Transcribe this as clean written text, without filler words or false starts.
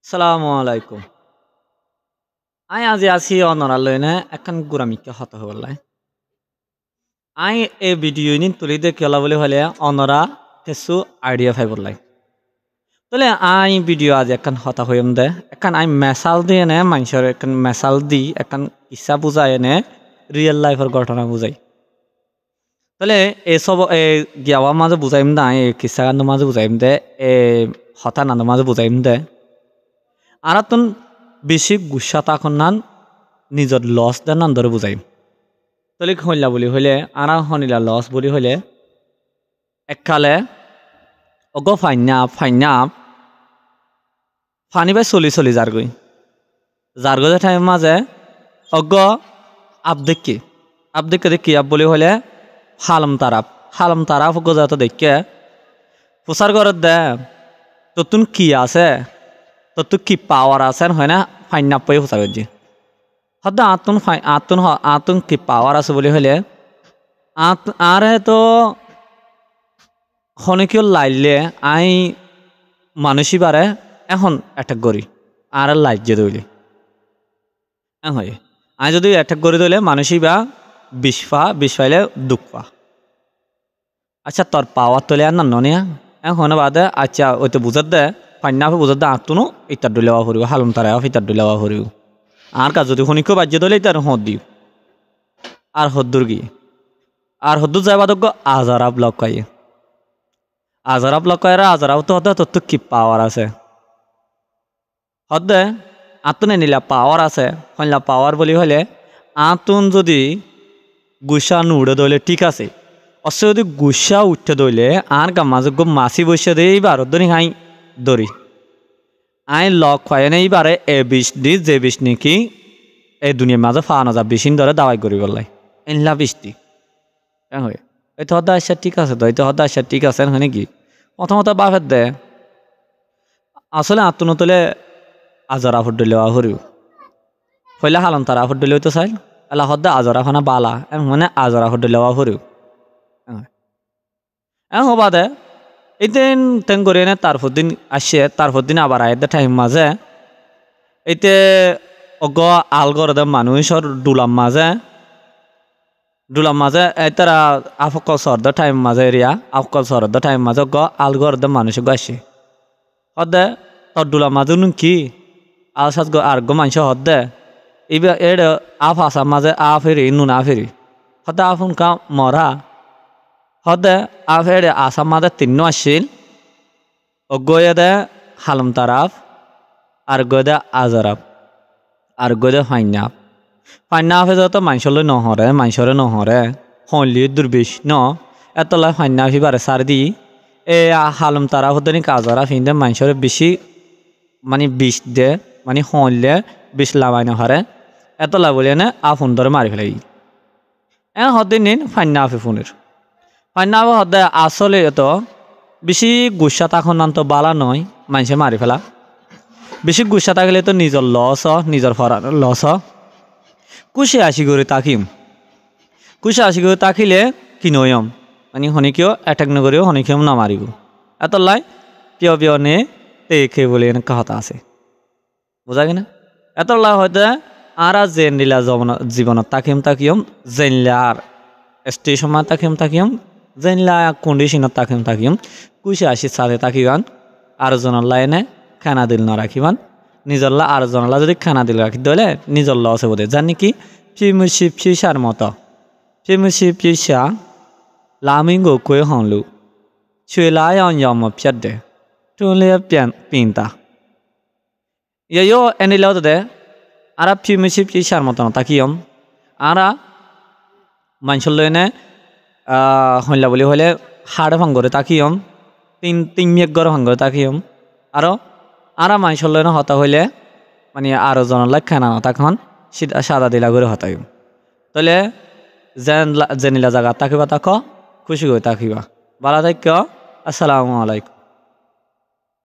সালামু আলাইকুম। আই আজি আছি অনরা লইনে এখন গুরামিকে হত হলাই। আই এ ভিডিও নিন তুলি দে কেলা বলে হলে অনরা কিছু আইডিয়া ফাই বললাই। তলে আই ভিডিও আজ এখন হতা হইম দে এখন আই মেসাল দিয়ে নে মানুষের এখন মেসাল দি এখন কিসা বুঝায় নে রিয়েল লাইফের ঘটনা বুঝাই। তলে এসব গিয়াওয়া মাঝে বুঝাইম দে আই কিসা গান মাঝে বুঝাইম দে হতা নান মাঝে বুঝাইম দে আর তুন বেশি গুসা তখন নান নিজের লস দেন নান ধরে বুঝাইম। তলে হইলা বলি হইলে আর হনিলা লস বলি হইলে এককালে অগ ফাইনা ফানি বাই চলি যারগই টাইম মাঝে অগ আবদেকে দেখি আব বলি হইলে হালম তারাপ অগ যাত দেখে প্রচার করত দে তোর কি আছে তোর কি পাওয়ার আছে হয় না ফাইনা পাই প্রচার করছি হদ্দা আতুন কি পাওয়ার আছে বলি হইলে আরে তো হনেকিও লাইলে আই মানুষই বারে এখন অ্যাটাক করি আর লাইজে দইলে হয় আই যদি অ্যাটাক করে দইলে মানুষই বা বিষ পাইলে দুঃখ পা আচ্ছা তোর পাওয়ার তোলে আর না নিয়া এখন বাদে আচ্ছা ওই তো বুঝার দে ফাইনা বুঝার দে আতুনো ইতার ডুলেওয়া ফুরিব হালুম তারা ইতার ডুলেওয়া ফুরিব আর কাজ যদি হনিকেও বাজ্যে দলে ইতার হদ দিও আর হদ্দুর গিয়ে আর হদ্দুর যাইবা দোগ আজারা ব্লক খাইয়ে আজারা ব্লক খাই আজারাও তো হতে তোর তো কি পাওয়ার আছে হদ্দে আতুনে নিলা পাওয়ার আছে হইলা পাওয়ার বলি হলে আতুন যদি গুসা নুড়ে দইলে ঠিক আছে অস যদি গুসা উঠতে দইলে আর গা মাঝে গো মাছি বসে দিয়ে এইবার ধরি হাই দরি আই লক খাই না এইবারে এ বিষ দি যে বিষ নাকি এই দুনিয়ার মাঝে ফানো যা বিষ ধরে দাওয়াই করি বললাই এনলা বৃষ্টি হয়ে এই তো হদ্দা আসা ঠিক আছে তো এই তো হদ্দা আসা ঠিক আছে হয় নাকি প্রথমত বাপের দে আসলে আত্মন তোলে আজরা ফুট দিলেওয়া হরিও হইলে হালন তারা ফুট দিলেও তো চাইল এলা হদ্দা আজরা ফানা বালা মানে আজরা ফুট দিলেওয়া হরিও হবা দে এইদিন তেন করে নে তারপর দিন আসে তারপর দিন আবার আয় দে টাইম মাঝে এইতে অগ আলগর দে মানুষের ডুলাম মাঝে তারা আফকল সর্দ টাইম মাঝে এরিয়া আফকল সর্দ টাইম মাঝে অগ আলগর দে মানুষ গাছে হদে তোর ডুলাম মাঝে নুন কি আল সাজ গো আর গো মানুষ হদে এইবার এর আফ আসা মাঝে আ ফেরি নুন আ ফেরি হদে আফুন কা মরা হদে আফ এর আসাম মাঝে তিন্ন আসছিল অগয়ে দে হালম তারাফ আর গদে আজরাফ আর গদে ফাইনাফে যত মানুষলে নহরে হলি দুর্বিশ ন এতলা ফাইনাফি বারে সার দি এ হালম তারা হতে কাজরা ফিনদে মানুষের বেশি মানে বিষ দে মানে হলে বিষ লাভাই নহরে এতলা বলে নে আফুন ধরে মারি ফেলাই হতে নিন ফাইনাফি ফোনের ফাইনাফে হতে আসলে এত বেশি গুসা তখন নাম তো বালা নয় মানুষে মারি ফেলা বেশি গুসা থাকলে তো নিজের লস নিজের ফরানোর লস কুশে আসি করে তাকিলে কি নয়ম মানে হনিকেও অ্যাটাক নকরেও হনিকেও না মারিব এত লাই পিয় নে দেখে বলে এনেকা কথা আছে বোঝা কিনা এত লাই হয়তো আর জেন দিলা জীবনত তাকিম জেনলে আর স্টেশন তাকিম জেনলা কন্ডিশনত তাকিম কুশে আসি সাথে তাকিবান আর জনের লাইনে খানা দিল না রাখিবান নিজের লা আর জনলা যদি খানা দিল রাখি দিলে নিজের লস হবো জানি কি ফিসার মতো ফিসা লামিঙ্গো কয়ে হনলু ছুয়েলায় অঞ্জম ফিয়াদে টুলে পিনতা ইয়ো এনে লাও দে আর ফিসার মতো তাকিয়ম আর মানুষের লইনে হইলা বলি হলে হাড় ভাঙ্গরে তাকিয়ম তিন মেঘ গড় ভাঙ্গরে তাকিয়ম আর মানুষের লইনে হতা হইলে মানে আরো জনলা খানা তখন সাদা দিলা করে হতাইম তাহলে জেনিলা জায়গা তাকিবা খুশি করে তাকিবা ভালো থাক আসসালামু আলাইকুম।